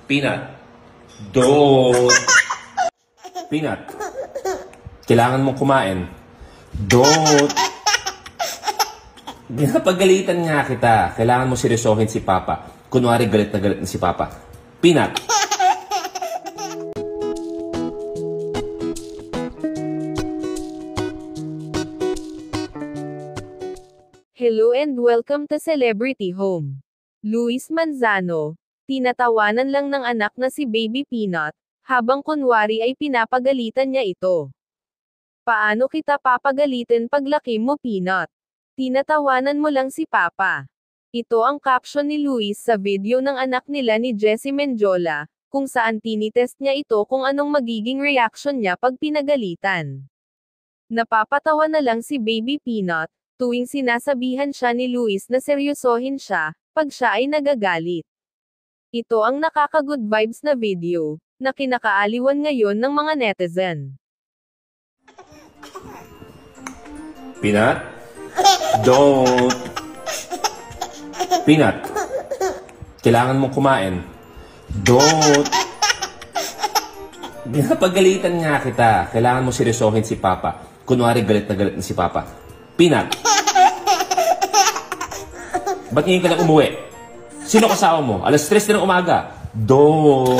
Peanut. Don't. Peanut. Kailangan mong kumain. Don't. Pinapagalitan nga kita. Kailangan mo seryosohin si Papa. Kunwari galit na si Papa. Peanut. Hello and welcome to Celebrity Home. Luis Manzano, tinatawanan lang ng anak na si Baby Peanut, habang kunwari ay pinapagalitan niya ito. Paano kita papagalitin paglaki mo, Peanut? Tinatawanan mo lang si Papa. Ito ang caption ni Luis sa video ng anak nila ni Jessie Menjola, kung saan tinitest niya ito kung anong magiging reaction niya pag pinagalitan. Napapatawa na lang si Baby Peanut, tuwing sinasabihan siya ni Luis na seryosohin siya, pag siya ay nagagalit. Ito ang nakaka-good vibes na video, na kinakaaliwan ngayon ng mga netizen. Peanut? Don't. Peanut. Kailangan mong kumain. Don't. Pinapagalitan nga kita. Kailangan mo seryosohin si Papa. Kunwari galit na si Papa. Peanut. Ba't ngayon ka lang umuwi? Sino kasama mo? Alas 3 na ng umaga. Don't.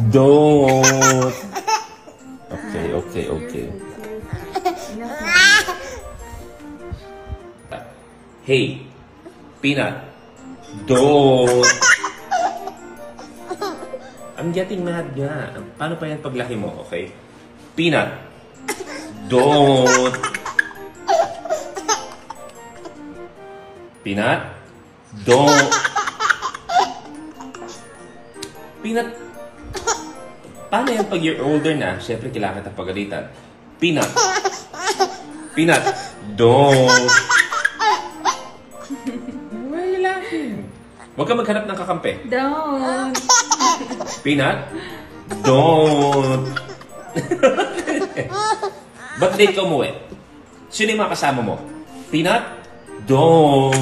Don't. Okay. Hey, Peanut. Don't. I'm getting mad nga. Paano pa yan paglaki mo, okay? Peanut. Don't. Peanut. Don't. Peanut. Paano yan pag you're older na? Siyempre, kailangan kita pagalitan. Peanut. Peanut. Don't. Why are you laughing? Huwag ka maghanap ng kakampi. Don't. Peanut. Don't. Ba't late ka umuwi? Sino yung mga kasama mo? Peanut. Don't.